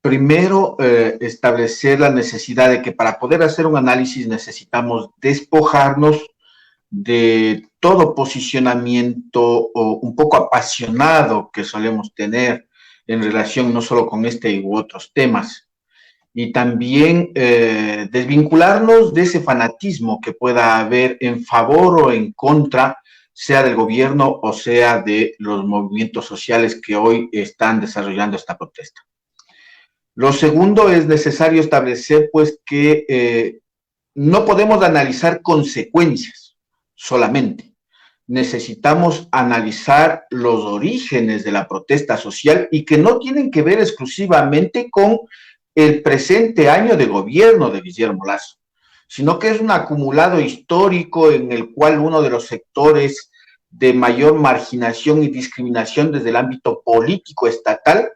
Primero, establecer la necesidad de que para poder hacer un análisis necesitamos despojarnos de todo posicionamiento o un poco apasionado que solemos tener en relación no solo con este u otros temas, y también desvincularnos de ese fanatismo que pueda haber en favor o en contra, sea del gobierno o sea de los movimientos sociales que hoy están desarrollando esta protesta. Lo segundo, es necesario establecer pues que no podemos analizar consecuencias solamente. Necesitamos analizar los orígenes de la protesta social y que no tienen que ver exclusivamente con el presente año de gobierno de Guillermo Lasso, sino que es un acumulado histórico en el cual uno de los sectores de mayor marginación y discriminación desde el ámbito político estatal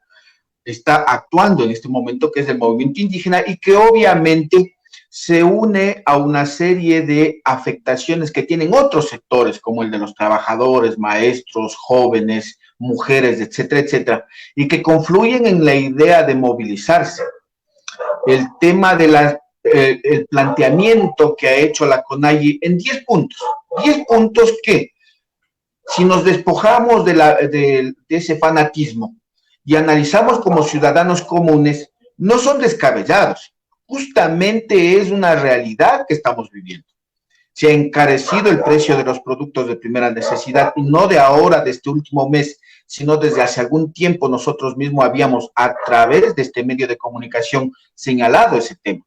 está actuando en este momento, que es el movimiento indígena, y que obviamente se une a una serie de afectaciones que tienen otros sectores, como el de los trabajadores, maestros, jóvenes, mujeres, etcétera, etcétera, y que confluyen en la idea de movilizarse. El tema de el planteamiento que ha hecho la CONAIE en 10 puntos que, si nos despojamos de ese fanatismo y analizamos como ciudadanos comunes, no son descabellados, justamente es una realidad que estamos viviendo. Se ha encarecido el precio de los productos de primera necesidad, y no de ahora, de este último mes, sino desde hace algún tiempo nosotros mismos habíamos, a través de este medio de comunicación, señalado ese tema.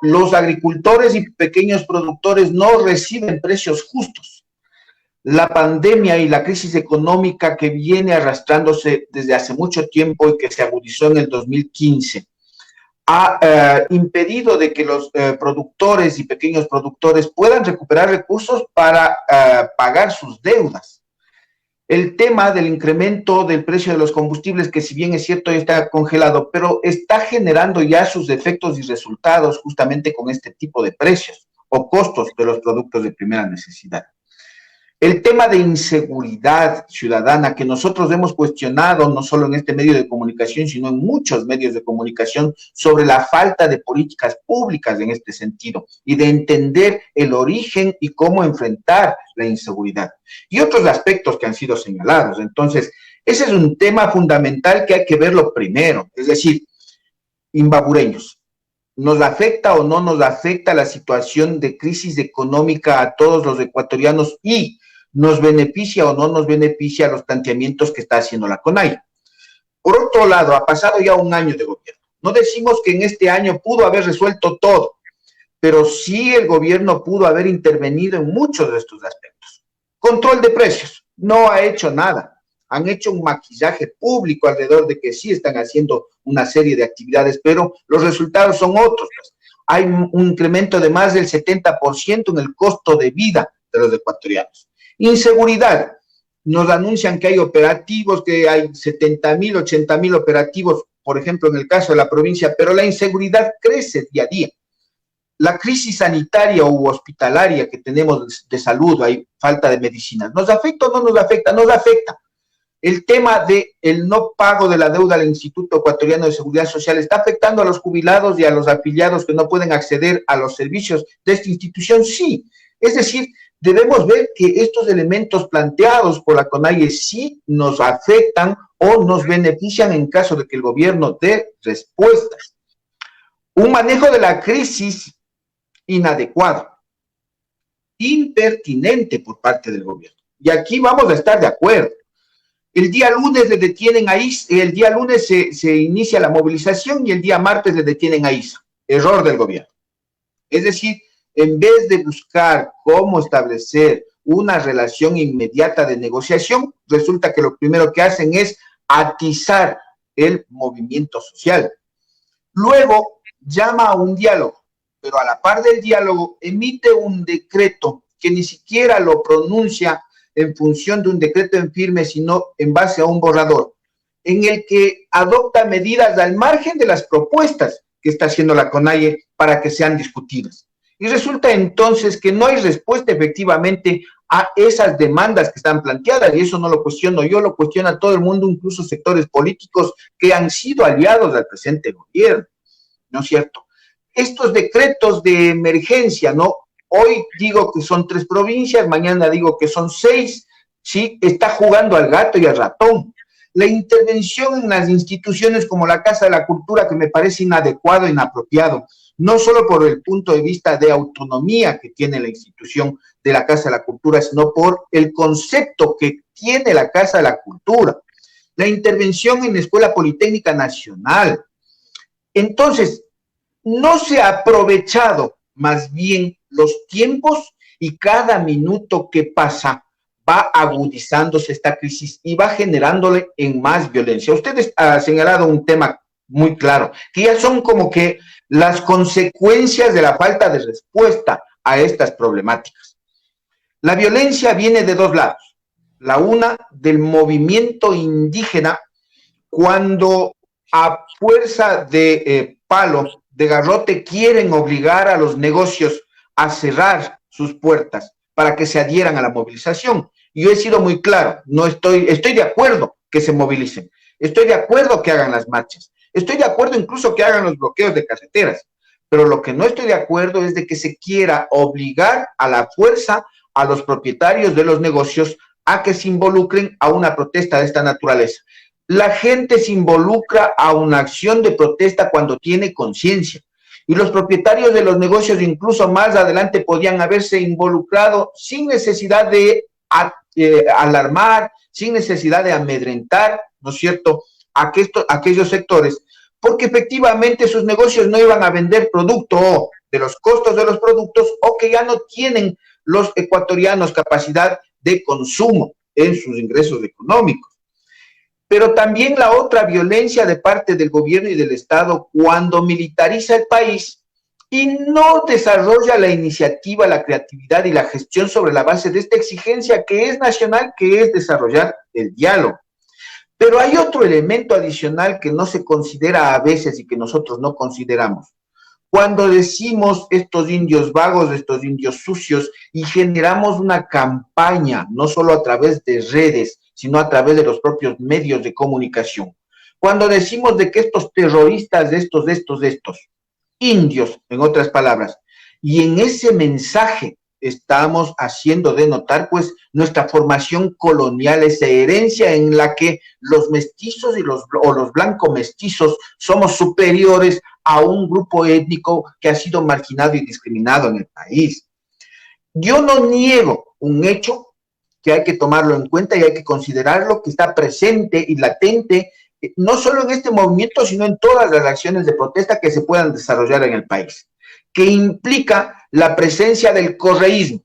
Los agricultores y pequeños productores no reciben precios justos. La pandemia y la crisis económica que viene arrastrándose desde hace mucho tiempo y que se agudizó en el 2015, ha impedido de que los productores y pequeños productores puedan recuperar recursos para pagar sus deudas. El tema del incremento del precio de los combustibles, que si bien es cierto está congelado, pero está generando ya sus efectos y resultados justamente con este tipo de precios o costos de los productos de primera necesidad. El tema de inseguridad ciudadana que nosotros hemos cuestionado no solo en este medio de comunicación, sino en muchos medios de comunicación, sobre la falta de políticas públicas en este sentido y de entender el origen y cómo enfrentar la inseguridad. Y otros aspectos que han sido señalados. Entonces, ese es un tema fundamental que hay que verlo primero. Es decir, imbabureños, ¿nos afecta o no nos afecta la situación de crisis económica a todos los ecuatorianos y nos beneficia o no nos beneficia los planteamientos que está haciendo la CONAIE? Por otro lado, ha pasado ya un año de gobierno. No decimos que en este año pudo haber resuelto todo, pero sí el gobierno pudo haber intervenido en muchos de estos aspectos. Control de precios, no ha hecho nada. Han hecho un maquillaje público alrededor de que sí están haciendo una serie de actividades, pero los resultados son otros. Hay un incremento de más del 70% en el costo de vida de los ecuatorianos. Inseguridad. Nos anuncian que hay operativos, que hay 70,000, 80,000 operativos, por ejemplo, en el caso de la provincia, pero la inseguridad crece día a día. La crisis sanitaria u hospitalaria que tenemos de salud, hay falta de medicinas. ¿Nos afecta o no nos afecta? Nos afecta. El tema del no pago de la deuda al Instituto Ecuatoriano de Seguridad Social está afectando a los jubilados y a los afiliados que no pueden acceder a los servicios de esta institución. Sí, es decir, debemos ver que estos elementos planteados por la CONAIE sí nos afectan o nos benefician en caso de que el gobierno dé respuestas. Un manejo de la crisis inadecuado, impertinente por parte del gobierno. Y aquí vamos a estar de acuerdo. El día lunes le detienen a Isa, el día lunes se inicia la movilización y el día martes le detienen a Isa. Error del gobierno. Es decir, en vez de buscar cómo establecer una relación inmediata de negociación, resulta que lo primero que hacen es atizar el movimiento social. Luego llama a un diálogo, pero a la par del diálogo emite un decreto que ni siquiera lo pronuncia en función de un decreto en firme, sino en base a un borrador, en el que adopta medidas al margen de las propuestas que está haciendo la CONAIE para que sean discutidas. Y resulta entonces que no hay respuesta efectivamente a esas demandas que están planteadas, y eso no lo cuestiono yo, lo cuestiona todo el mundo, incluso sectores políticos que han sido aliados al presente gobierno, ¿no es cierto? Estos decretos de emergencia, ¿no? Hoy digo que son 3 provincias, mañana digo que son 6, ¿sí? Está jugando al gato y al ratón. La intervención en las instituciones como la Casa de la Cultura, que me parece inadecuado e inapropiado, no solo por el punto de vista de autonomía que tiene la institución de la Casa de la Cultura, sino por el concepto que tiene la Casa de la Cultura. La intervención en la Escuela Politécnica Nacional. Entonces, no se ha aprovechado más bien los tiempos y cada minuto que pasa va agudizándose esta crisis y va generándole en más violencia. Ustedes han señalado un tema muy claro, que ya son como que las consecuencias de la falta de respuesta a estas problemáticas. La violencia viene de 2 lados. La una, del movimiento indígena, cuando a fuerza de palos, de garrote, quieren obligar a los negocios a cerrar sus puertas para que se adhieran a la movilización. Yo he sido muy claro, estoy de acuerdo que se movilicen, estoy de acuerdo que hagan las marchas, estoy de acuerdo incluso que hagan los bloqueos de carreteras, pero lo que no estoy de acuerdo es de que se quiera obligar a la fuerza a los propietarios de los negocios a que se involucren a una protesta de esta naturaleza. La gente se involucra a una acción de protesta cuando tiene conciencia. Y los propietarios de los negocios incluso más adelante podían haberse involucrado sin necesidad de alarmar, sin necesidad de amedrentar, ¿no es cierto?, aquellos sectores, porque efectivamente sus negocios no iban a vender producto de los costos de los productos o que ya no tienen los ecuatorianos capacidad de consumo en sus ingresos económicos. Pero también la otra violencia de parte del gobierno y del Estado cuando militariza el país y no desarrolla la iniciativa, la creatividad y la gestión sobre la base de esta exigencia que es nacional, que es desarrollar el diálogo. Pero hay otro elemento adicional que no se considera a veces y que nosotros no consideramos. Cuando decimos estos indios vagos, estos indios sucios, y generamos una campaña, no solo a través de redes, sino a través de los propios medios de comunicación. Cuando decimos de que estos terroristas, estos indios, en otras palabras, y en ese mensaje estamos haciendo de notar, pues, nuestra formación colonial, esa herencia en la que los mestizos o los blancos mestizos somos superiores a un grupo étnico que ha sido marginado y discriminado en el país. Yo no niego un hecho que hay que tomarlo en cuenta y hay que considerarlo, que está presente y latente, no solo en este movimiento, sino en todas las acciones de protesta que se puedan desarrollar en el país, que implica la presencia del correísmo.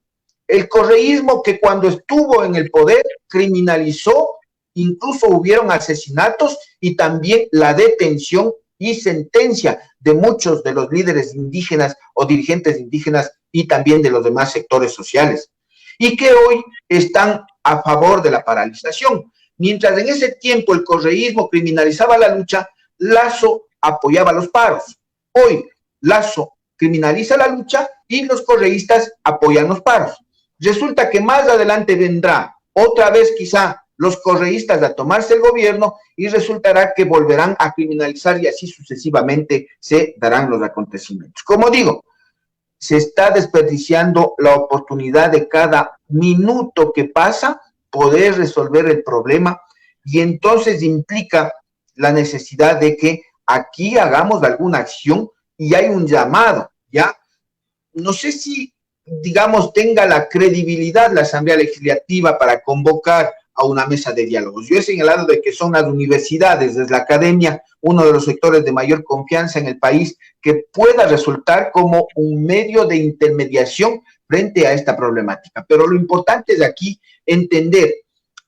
El correísmo que cuando estuvo en el poder criminalizó, incluso hubieron asesinatos y también la detención y sentencia de muchos de los líderes indígenas o dirigentes indígenas y también de los demás sectores sociales, y que hoy están a favor de la paralización. Mientras en ese tiempo el correísmo criminalizaba la lucha, Lasso apoyaba los paros. Hoy Lasso criminaliza la lucha y los correístas apoyan los paros. Resulta que más adelante vendrá otra vez quizá los correístas a tomarse el gobierno y resultará que volverán a criminalizar y así sucesivamente se darán los acontecimientos. Como digo, se está desperdiciando la oportunidad de cada minuto que pasa poder resolver el problema y entonces implica la necesidad de que aquí hagamos alguna acción y hay un llamado, ¿ya? No sé si, digamos, tenga la credibilidad la Asamblea Legislativa para convocar a una mesa de diálogos. Yo he señalado de que son las universidades, desde la academia, uno de los sectores de mayor confianza en el país que pueda resultar como un medio de intermediación frente a esta problemática. Pero lo importante es aquí entender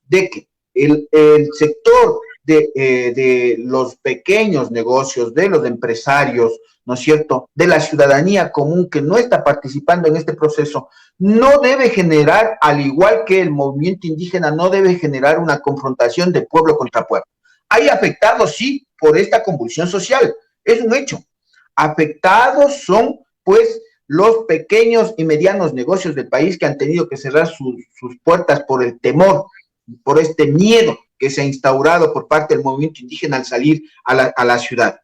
de que el sector de los pequeños negocios, de los empresarios, ¿no es cierto?, de la ciudadanía común que no está participando en este proceso, no debe generar, al igual que el movimiento indígena, no debe generar una confrontación de pueblo contra pueblo. Hay afectados, sí, por esta convulsión social, es un hecho. Afectados son, pues, los pequeños y medianos negocios del país que han tenido que cerrar sus puertas por el temor, por este miedo que se ha instaurado por parte del movimiento indígena al salir a la ciudad.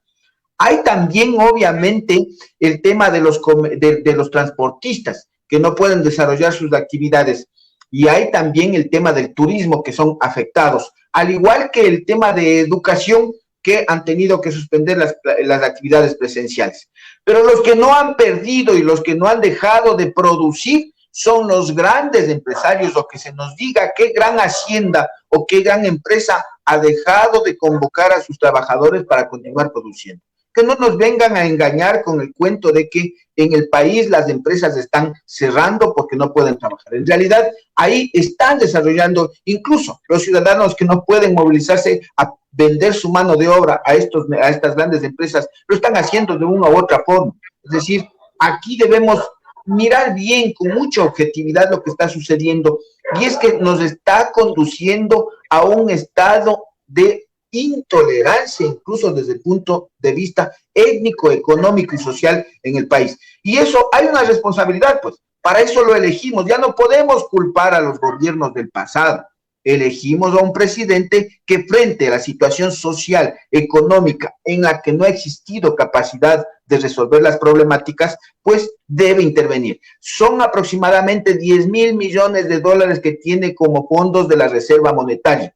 Hay también, obviamente, el tema de los transportistas que no pueden desarrollar sus actividades. Y hay también el tema del turismo que son afectados, al igual que el tema de educación que han tenido que suspender las actividades presenciales. Pero los que no han perdido y los que no han dejado de producir son los grandes empresarios, o que se nos diga qué gran hacienda o qué gran empresa ha dejado de convocar a sus trabajadores para continuar produciendo. Que no nos vengan a engañar con el cuento de que en el país las empresas están cerrando porque no pueden trabajar. En realidad, ahí están desarrollando, incluso los ciudadanos que no pueden movilizarse a vender su mano de obra a estas grandes empresas, lo están haciendo de una u otra forma. Es decir, aquí debemos mirar bien, con mucha objetividad, lo que está sucediendo, y es que nos está conduciendo a un estado de intolerancia, incluso desde el punto de vista étnico, económico y social en el país. Y eso hay una responsabilidad, pues, para eso lo elegimos. Ya no podemos culpar a los gobiernos del pasado. Elegimos a un presidente que, frente a la situación social, económica, en la que no ha existido capacidad de resolver las problemáticas, pues debe intervenir. Son aproximadamente 10,000 millones de dólares que tiene como fondos de la Reserva Monetaria.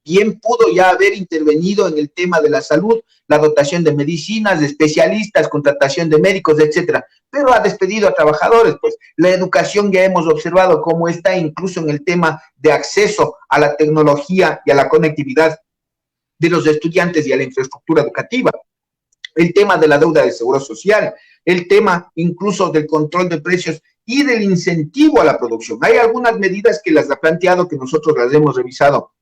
Bien pudo ya haber intervenido en el tema de la salud, la dotación de medicinas, de especialistas, contratación de médicos, etcétera, pero ha despedido a trabajadores. Pues la educación ya hemos observado cómo está incluso en el tema de acceso a la tecnología y a la conectividad de los estudiantes y a la infraestructura educativa, el tema de la deuda de seguro social, el tema incluso del control de precios y del incentivo a la producción. Hay algunas medidas que las ha planteado, que nosotros las hemos revisado,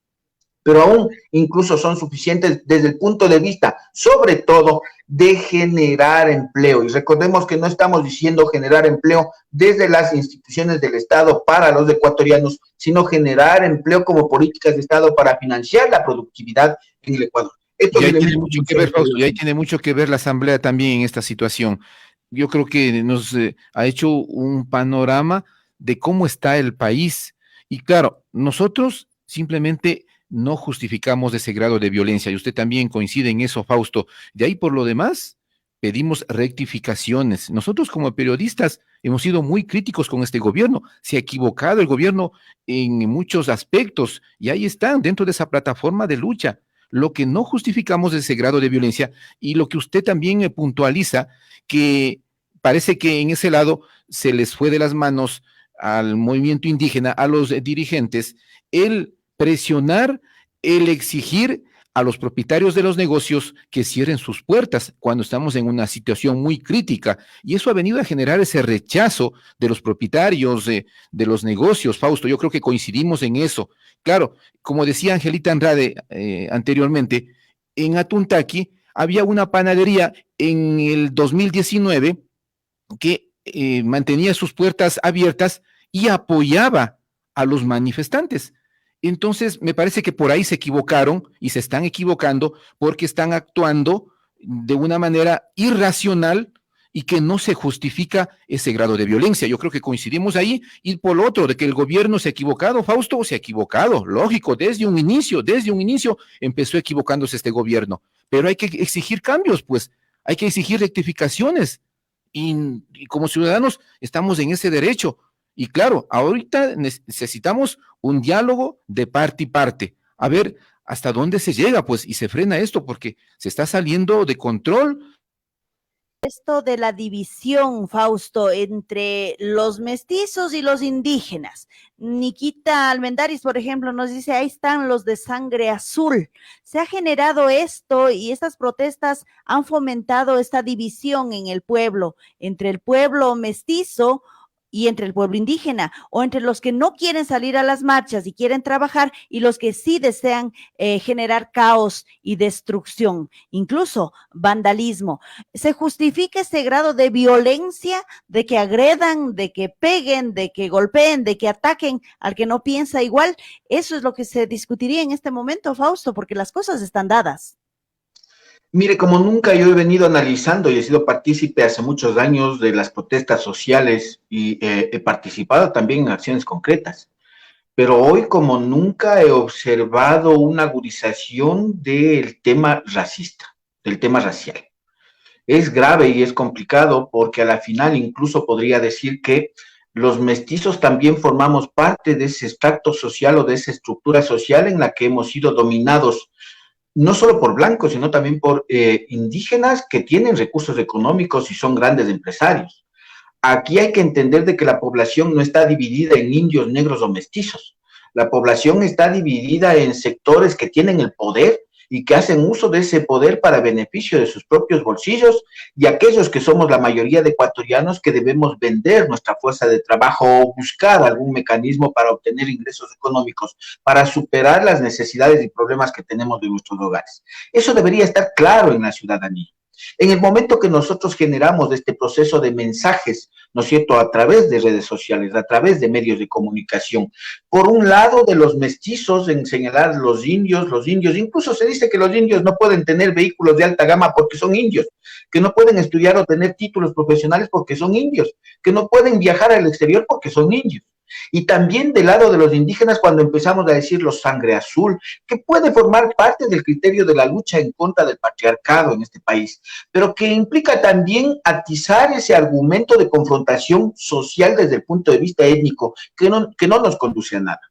pero aún incluso son suficientes desde el punto de vista, sobre todo, de generar empleo. Y recordemos que no estamos diciendo generar empleo desde las instituciones del Estado para los ecuatorianos, sino generar empleo como políticas de Estado para financiar la productividad en el Ecuador. Y ahí tiene mucho que ver, Fausto, y ahí tiene mucho que ver la Asamblea también en esta situación. Yo creo que nos ha hecho un panorama de cómo está el país. Y claro, nosotros simplemente no justificamos ese grado de violencia, y usted también coincide en eso, Fausto. De ahí, por lo demás, pedimos rectificaciones. Nosotros como periodistas hemos sido muy críticos con este gobierno. Se ha equivocado el gobierno en muchos aspectos, y ahí están, dentro de esa plataforma de lucha. Lo que no justificamos es ese grado de violencia, y lo que usted también puntualiza, que parece que en ese lado se les fue de las manos al movimiento indígena, a los dirigentes, el presionar, el exigir a los propietarios de los negocios que cierren sus puertas cuando estamos en una situación muy crítica. Y eso ha venido a generar ese rechazo de los propietarios de los negocios, Fausto. Yo creo que coincidimos en eso. Claro, como decía Angelita Andrade anteriormente, en Atuntaqui había una panadería en el 2019 que mantenía sus puertas abiertas y apoyaba a los manifestantes. Entonces, me parece que por ahí se equivocaron y se están equivocando porque están actuando de una manera irracional y que no se justifica ese grado de violencia. Yo creo que coincidimos ahí. Y por lo otro, de que el gobierno se ha equivocado, Fausto, se ha equivocado, lógico, desde un inicio empezó equivocándose este gobierno. Pero hay que exigir cambios, pues, hay que exigir rectificaciones. Y como ciudadanos estamos en ese derecho. Y claro, ahorita necesitamos un diálogo de parte y parte. A ver hasta dónde se llega, pues, y se frena esto, porque se está saliendo de control. Esto de la división, Fausto, entre los mestizos y los indígenas. Nikita Almendaris, por ejemplo, nos dice, ahí están los de sangre azul. Se ha generado esto y estas protestas han fomentado esta división en el pueblo, entre el pueblo mestizo y entre el pueblo indígena, o entre los que no quieren salir a las marchas y quieren trabajar, y los que sí desean generar caos y destrucción, incluso vandalismo. ¿Se justifica este grado de violencia, de que agredan, de que peguen, de que golpeen, de que ataquen al que no piensa igual? Eso es lo que se discutiría en este momento, Fausto, porque las cosas están dadas. Mire, como nunca yo he venido analizando y he sido partícipe hace muchos años de las protestas sociales y he participado también en acciones concretas, pero hoy como nunca he observado una agudización del tema racista, del tema racial. Es grave y es complicado porque a la final incluso podría decir que los mestizos también formamos parte de ese extracto social o de esa estructura social en la que hemos sido dominados no solo por blancos, sino también por indígenas que tienen recursos económicos y son grandes empresarios. Aquí hay que entender de que la población no está dividida en indios, negros o mestizos. La población está dividida en sectores que tienen el poder y que hacen uso de ese poder para beneficio de sus propios bolsillos, y aquellos que somos la mayoría de ecuatorianos que debemos vender nuestra fuerza de trabajo o buscar algún mecanismo para obtener ingresos económicos, para superar las necesidades y problemas que tenemos de nuestros hogares. Eso debería estar claro en la ciudadanía. En el momento que nosotros generamos este proceso de mensajes, ¿no es cierto?, a través de redes sociales, a través de medios de comunicación, por un lado de los mestizos, en señalar los indios, incluso se dice que los indios no pueden tener vehículos de alta gama porque son indios, que no pueden estudiar o tener títulos profesionales porque son indios, que no pueden viajar al exterior porque son indios. Y también del lado de los indígenas, cuando empezamos a decir los sangre azul, que puede formar parte del criterio de la lucha en contra del patriarcado en este país, pero que implica también atizar ese argumento de confrontación social desde el punto de vista étnico, que no nos conduce a nada.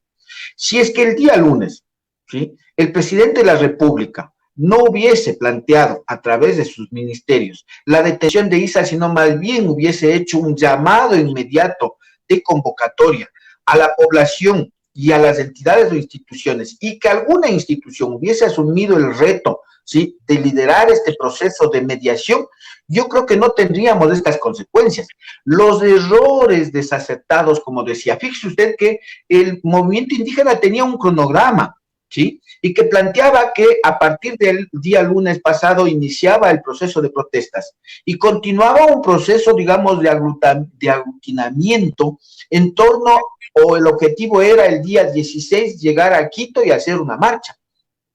Si es que el día lunes, ¿sí?, el presidente de la República no hubiese planteado a través de sus ministerios la detención de Isa, sino más bien hubiese hecho un llamado inmediato de convocatoria a la población y a las entidades o instituciones, y que alguna institución hubiese asumido el reto, ¿sí?, de liderar este proceso de mediación, yo creo que no tendríamos estas consecuencias. Los errores desacertados, como decía, fíjese usted que el movimiento indígena tenía un cronograma, ¿sí?, y que planteaba que a partir del día lunes pasado iniciaba el proceso de protestas y continuaba un proceso, digamos, de aglutinamiento en torno, o el objetivo era el día 16 llegar a Quito y hacer una marcha.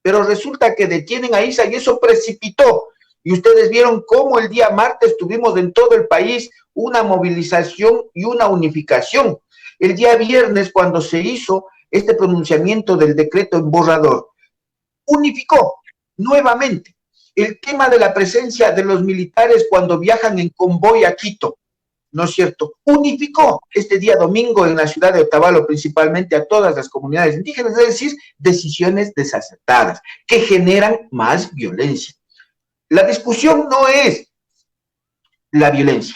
Pero resulta que detienen a Isa y eso precipitó. Y ustedes vieron cómo el día martes tuvimos en todo el país una movilización y una unificación. El día viernes, cuando se hizo este pronunciamiento del decreto en borrador, unificó nuevamente el tema de la presencia de los militares cuando viajan en convoy a Quito, ¿no es cierto? Unificó este día domingo en la ciudad de Otavalo principalmente a todas las comunidades indígenas, es decir, decisiones desacertadas que generan más violencia. La discusión no es la violencia,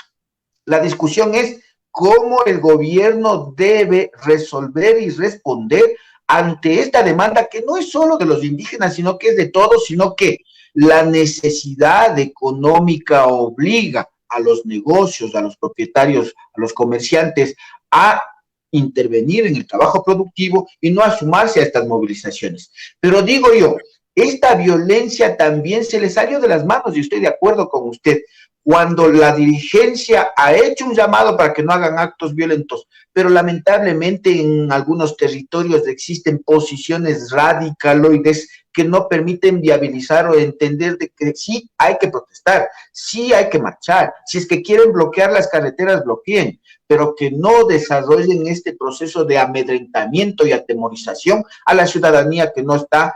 la discusión es cómo el gobierno debe resolver y responder ante esta demanda que no es solo de los indígenas, sino que es de todos, sino que la necesidad económica obliga a los negocios, a los propietarios, a los comerciantes a intervenir en el trabajo productivo y no a sumarse a estas movilizaciones. Pero digo yo, esta violencia también se le salió de las manos, y estoy de acuerdo con usted, cuando la dirigencia ha hecho un llamado para que no hagan actos violentos, pero lamentablemente en algunos territorios existen posiciones radicaloides que no permiten viabilizar o entender de que sí hay que protestar, sí hay que marchar, si es que quieren bloquear las carreteras, bloqueen, pero que no desarrollen este proceso de amedrentamiento y atemorización a la ciudadanía que no está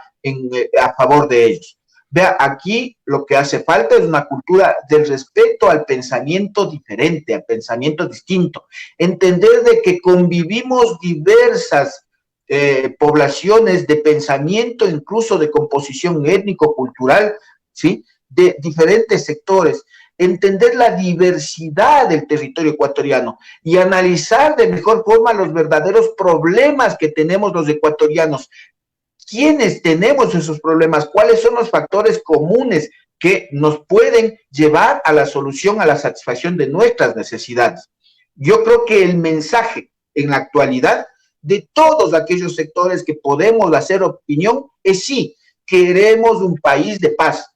a favor de ellos. Vea, aquí lo que hace falta es una cultura del respeto al pensamiento diferente, al pensamiento distinto. Entender de que convivimos diversas poblaciones de pensamiento, incluso de composición étnico-cultural, ¿sí?, de diferentes sectores. Entender la diversidad del territorio ecuatoriano y analizar de mejor forma los verdaderos problemas que tenemos los ecuatorianos. ¿Quiénes tenemos esos problemas? ¿Cuáles son los factores comunes que nos pueden llevar a la solución, a la satisfacción de nuestras necesidades? Yo creo que el mensaje en la actualidad de todos aquellos sectores que podemos hacer opinión es sí, queremos un país de paz.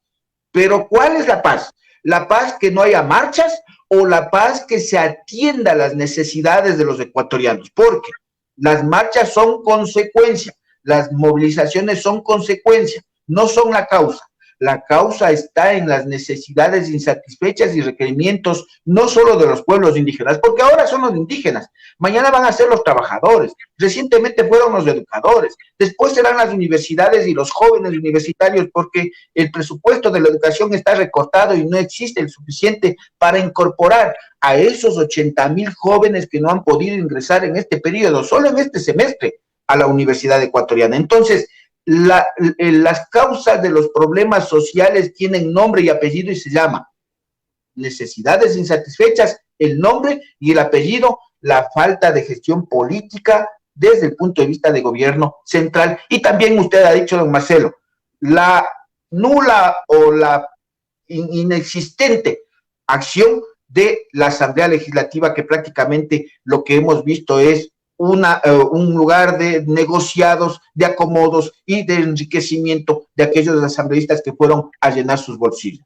Pero ¿cuál es la paz? ¿La paz que no haya marchas o la paz que se atienda a las necesidades de los ecuatorianos? Porque las marchas son consecuencia. Las movilizaciones son consecuencia, no son la causa. la causa está en las necesidades insatisfechas y requerimientos no solo de los pueblos indígenas, porque ahora son los indígenas, mañana van a ser los trabajadores, recientemente fueron los educadores, después serán las universidades y los jóvenes universitarios, porque el presupuesto de la educación está recortado y no existe el suficiente para incorporar a esos 80,000 jóvenes que no han podido ingresar en este periodo, solo en este semestre, a la Universidad Ecuatoriana. Entonces, las causas de los problemas sociales tienen nombre y apellido y se llama necesidades insatisfechas, el nombre y el apellido, la falta de gestión política desde el punto de vista de gobierno central. Y también usted ha dicho, don Marcelo, la nula o la inexistente acción de la Asamblea Legislativa, que prácticamente lo que hemos visto es un lugar de negociados, de acomodos y de enriquecimiento de aquellos asambleístas que fueron a llenar sus bolsillos.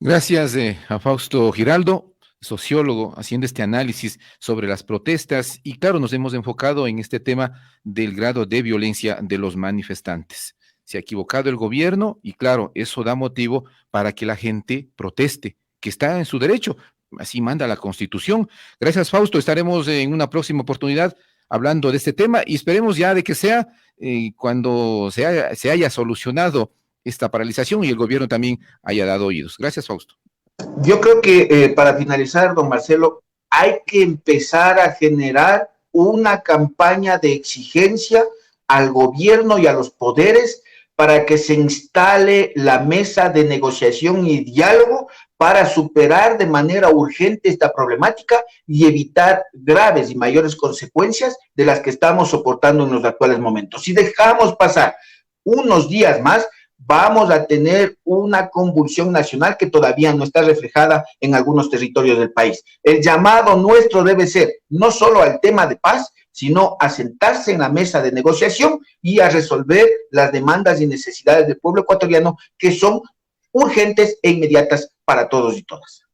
Gracias a Fausto Giraldo, sociólogo, haciendo este análisis sobre las protestas y claro, nos hemos enfocado en este tema del grado de violencia de los manifestantes. Se ha equivocado el gobierno y claro, eso da motivo para que la gente proteste, que está en su derecho. Así manda la Constitución. Gracias, Fausto. Estaremos en una próxima oportunidad hablando de este tema y esperemos ya de que sea cuando se haya solucionado esta paralización y el gobierno también haya dado oídos. Gracias, Fausto. Yo creo que para finalizar, don Marcelo, hay que empezar a generar una campaña de exigencia al gobierno y a los poderes para que se instale la mesa de negociación y diálogo para superar de manera urgente esta problemática y evitar graves y mayores consecuencias de las que estamos soportando en los actuales momentos. Si dejamos pasar unos días más, vamos a tener una convulsión nacional que todavía no está reflejada en algunos territorios del país. El llamado nuestro debe ser no solo al tema de paz, sino a sentarse en la mesa de negociación y a resolver las demandas y necesidades del pueblo ecuatoriano que son urgentes e inmediatas para todos y todas.